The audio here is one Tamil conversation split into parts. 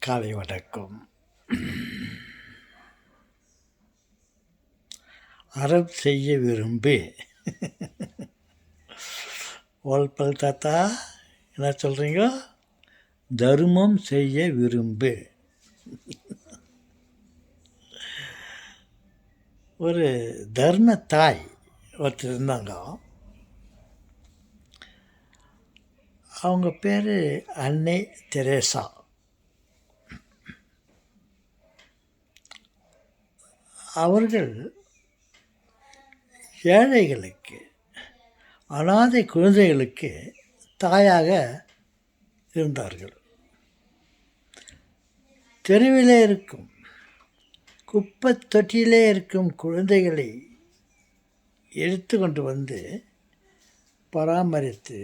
காலை வணக்கம். அறம் செய்ய விரும்பு. ஓல்பல் தாத்தா என்ன சொல்கிறீங்க? தர்மம் செய்ய விரும்பு. ஒரு தர்ம தாய் ஒருத்தர் இருந்தாங்க. அவங்க பேர் அன்னை தெரேசா. அவர்கள் ஏழைகளுக்கு, அனாதை குழந்தைகளுக்கு தாயாக இருந்தார்கள். தெருவிலே இருக்கும், குப்பை தொட்டியிலே இருக்கும் குழந்தைகளை எடுத்து கொண்டு வந்து பராமரித்து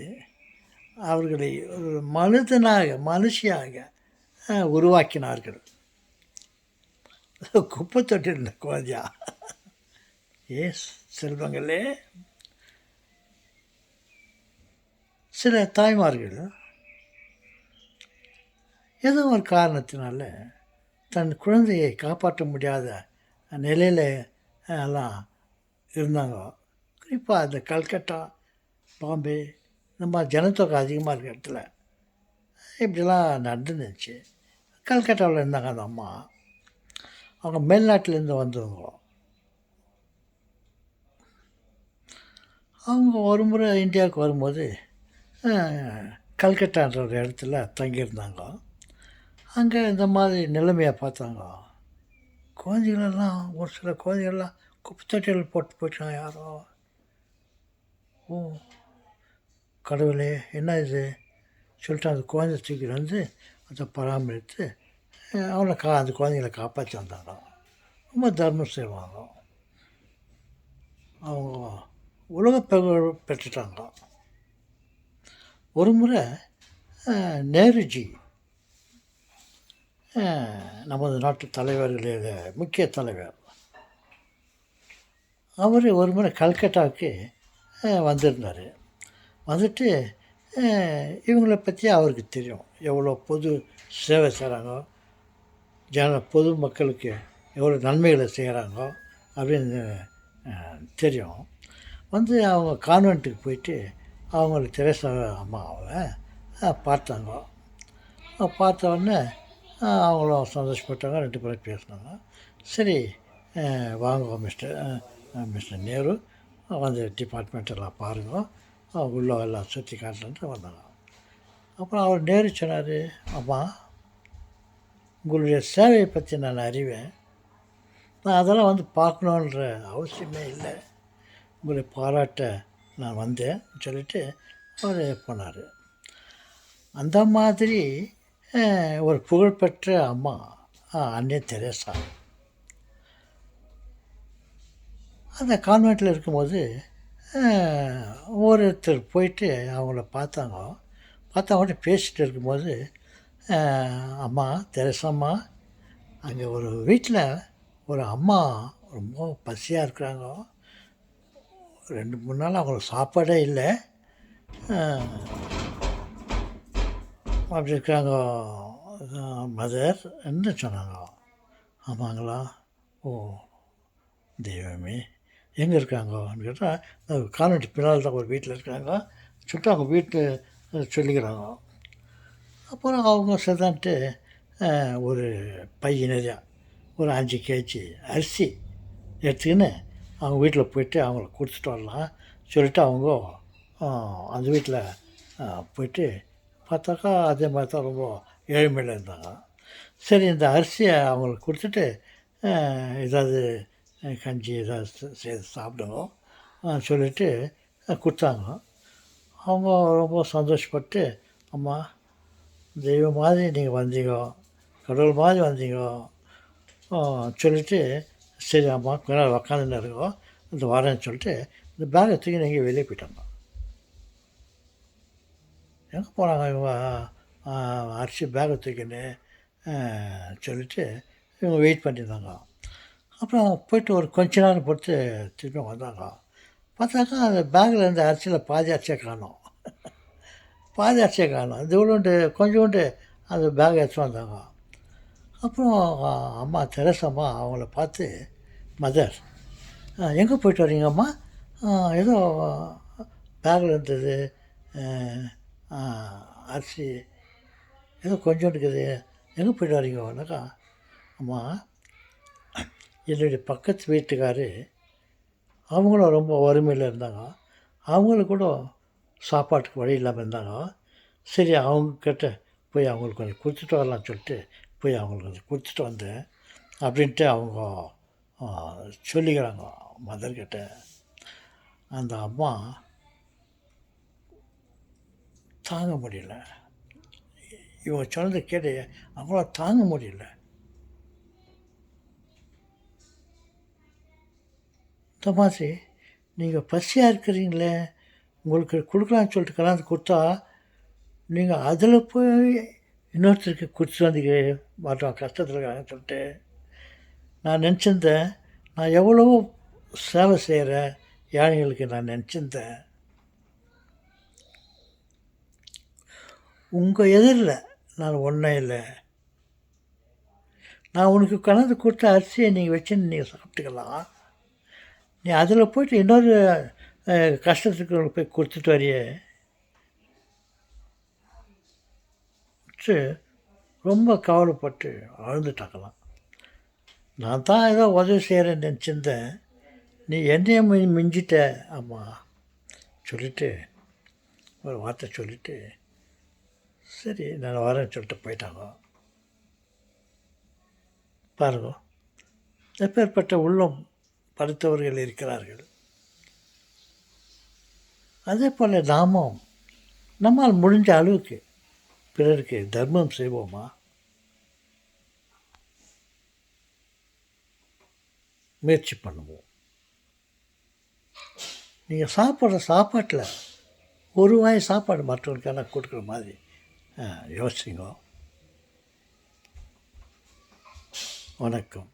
அவர்களை ஒரு மனுஷியாக உருவாக்கினார்கள். குப்பை தொட்டில் இருந்த குழந்தையா? செல்வங்களே, சில தாய்மார்கள் ஏதோ ஒரு காரணத்தினால தன் குழந்தையை காப்பாற்ற முடியாத நிலையில் எல்லாம் இருந்தாங்க. குறிப்பாக அந்த கல்கட்டா, பாம்பே, இந்த மாதிரி ஜனத்தொகை அதிகமாக இருக்கிற இடத்துல இப்படிலாம் நடந்துருந்துச்சு. கல்கட்டாவில் இருந்தாங்க அந்த அம்மா. அவங்க மேல்நாட்டிலேருந்து வந்தவங்க. அவங்க ஒரு முறை இந்தியாவுக்கு வரும்போது கல்கட்டான்ற ஒரு இடத்துல தங்கியிருந்தாங்க. அங்கே இந்த மாதிரி நிலைமையை பார்த்தாங்க. குழந்தைகளெல்லாம், ஒரு சில குழந்தைகள்லாம் குப்பை தொட்டியில் போட்டு போயிட்டாங்க யாரோ. ஓ கடவுளே, என்ன இது சொல்லிட்டு அந்த குழந்தை தூக்கிட்டு வந்து அதை பராமரித்து அவனை அந்த குழந்தைகளை காப்பாற்றி வந்தாங்க. ரொம்ப தர்மம் செய்வாங்க. அவங்க உலக புகழ் பெற்றுட்டாங்க. ஒரு முறை நேருஜி, நமது நாட்டு தலைவர்களில் முக்கிய தலைவர், அவர் ஒரு முறை கல்கட்டாவுக்கு வந்திருந்தார். வந்துட்டு இவங்கள பற்றி அவருக்கு தெரியும், எவ்வளோ பொது சேவை செய்கிறாங்க, பொது மக்களுக்கு எவ்வளோ நன்மைகளை செய்கிறாங்க அப்படின்னு தெரியும். வந்து அவங்க கான்வென்ட்டுக்கு போயிட்டு அவங்களுக்கு தெரேசா அம்மாவை பார்த்தாங்க. பார்த்த உடனே அவங்களும் சந்தோஷப்பட்டாங்க. 2 பேரும் பேசினாங்க. சரி, வாங்க மிஸ்டர் நேரு, வந்து டிபார்ட்மெண்ட்டெல்லாம் பாருங்கள், உள்ள எல்லாம் சுற்றி காட்டலான்ட்டு வந்தாங்க. அப்புறம் அவர் நேரு சொன்னார், அம்மா, உங்களுடைய சேவையை பற்றி நான் அறிவேன். நான் அதெல்லாம் வந்து பார்க்கணுன்ற அவசியமே இல்லை. உங்களை பாராட்ட நான் வந்தேன் சொல்லிவிட்டு அவர் போனார். அந்த மாதிரி ஒரு புகழ்பெற்ற அம்மா அன்னை தெரேசா அந்த கான்வெண்ட்டில் இருக்கும்போது ஒருத்தர் போயிட்டு அவங்கள பார்த்தவங்கள்ட்ட பேசிகிட்டு இருக்கும்போது, அம்மா தெரேசாம்மா, அங்கே ஒரு வீட்டில் ஒரு அம்மா ரொம்ப பசியாக இருக்கிறாங்க. 2-3 நாள் அவங்களுக்கு சாப்பாடே இல்லை, அப்படி இருக்காங்க மதர் என்ன சொன்னாங்க. ஆமாங்களா? ஓ தெய்வமே, எங்கே இருக்காங்கன்னு கேட்டால் கான்வென்ட் பின்னால் தான் ஒரு வீட்டில் இருக்காங்க. சுட்டு அவங்க வீட்டு சொல்லிக்கிறாங்க. அப்புறம் அவங்க சரிதான்ட்டு ஒரு பை நிறையா ஒரு 5 கேஜி அரிசி எடுத்துக்கின்னு அவங்க வீட்டில் போய்ட்டு அவங்கள கொடுத்துட்டு வரலாம் சொல்லிவிட்டு அவங்க அந்த வீட்டில் போய்ட்டு பார்த்தாக்கா அதே மாதிரி தான் ரொம்ப ஏழ்மையில் இருந்தாங்க. சரி, இந்த அரிசியை அவங்களுக்கு கொடுத்துட்டு ஏதாவது கஞ்சி ஏதாவது செய்து சாப்பிடுவோம் சொல்லிவிட்டு கொடுத்தாங்க. அவங்க ரொம்ப சந்தோஷப்பட்டு, அம்மா, தெய்வம் மாதிரி நீங்கள் வந்தீங்க, கடவுள் மாதிரி வந்தீங்க சொல்லிவிட்டு, சரி அம்மா கொஞ்ச நேரம் உக்காந்துன்னு இருக்கோம், இந்த வரேன்னு சொல்லிட்டு இந்த பேக்கை தூக்கி நீங்கள் வெளியே போயிட்டாங்க. எங்கே போனாங்க இவங்க? அரிசி பேக்கை தூக்கின்னு சொல்லிவிட்டு இவங்க வெயிட் பண்ணியிருந்தாங்க. அப்புறம் போய்ட்டு ஒரு கொஞ்ச நேரம் பொறுத்து திரும்ப வந்தாங்க. பார்த்தாக்கா அந்த பேக்கில் இருந்த அரிசியில் பாதி அரிசியை காணோம். பாதி அரிசியை காணும். இது இவ்வளோண்டு கொஞ்சோண்டு அந்த பேக் எடுத்துகிட்டு வந்தாங்க. அப்புறம் அம்மா தெரசம்மா அவங்கள பார்த்து, மதர் எங்கே போயிட்டு வரீங்கம்மா? ஏதோ பேக்கில் இருந்தது அரிசி ஏதோ கொஞ்சோண்டு இருக்குது, எங்கே போயிட்டு வரீங்கன்னாக்கா, அம்மா என்னுடைய பக்கத்து வீட்டுக்காரு அவங்களும் ரொம்ப வறுமையில் இருந்தாங்க. அவங்களுக்கு கூட சாப்பாட்டுக்கு வழி இல்லாமல் இருந்தாங்க. சரி அவங்கக்கிட்ட போய் அவங்களுக்கு கொஞ்சம் கொடுத்துட்டு வரலான்னு சொல்லிட்டு போய் அவங்களுக்கு கொஞ்சம் கொடுத்துட்டு வந்தேன் அப்படின்ட்டு அவங்க சொல்லிக்கிறாங்க மதர்கிட்ட. அந்த அம்மா தாங்க முடியல. இவங்க சொன்னதை கேட்டு அவங்களால தாங்க முடியல. இந்த மாதிரி நீங்கள் பசியாக இருக்கிறீங்களே, உங்களுக்கு கொடுக்கலான்னு சொல்லிட்டு கலந்து கொடுத்தா நீங்கள் அதில் போய் இன்னொருத்தருக்கு கொடுத்துட்டு வந்தீங்க மாட்டோம் கஷ்டத்தில் இருக்காங்கன்னு சொல்லிட்டு நான் நினச்சிருந்தேன். நான் எவ்வளவோ சேவை செய்கிறேன் ஏழைங்களுக்கு நான் நினச்சிருந்தேன். உங்கள் எதிரில் நான் ஒன்றும் இல்லை. நான் உனக்கு கலந்து கொடுத்த அரிசியை நீங்கள் வச்சுன்னு நீங்கள் சாப்பிட்டுக்கலாம். நீ அதில் போய்ட்டு இன்னொரு கஷ்டத்துக்கு போய் கொடுத்துட்டு வரையே ரொம்ப கவலைப்பட்டு அழுந்துட்டாக்கலாம். நான் தான் ஏதோ உதவி செய்கிறேன்னு நினச்சிருந்தேன், நீ என்னையும் மிஞ்சிட்ட அம்மா சொல்லிவிட்டு ஒரு வார்த்தை சொல்லிவிட்டு சரி நான் வரேன்னு சொல்லிட்டு போயிட்டாங்க. பாருங்க, எப்பேற்பட்ட உள்ளம் படுத்தவர்கள் இருக்கிறார்கள். அதே போல் நாமும் நம்மால் முடிஞ்ச அளவுக்கு பிறருக்கு தர்மம் செய்வோமா? முயற்சி பண்ணுவோம். நீங்கள் சாப்பிட்ற சாப்பாட்டில் ஒரு வாய் சாப்பாடு மற்றவங்களுக்கான கொடுக்குற மாதிரி யோசிங்க. வணக்கம்.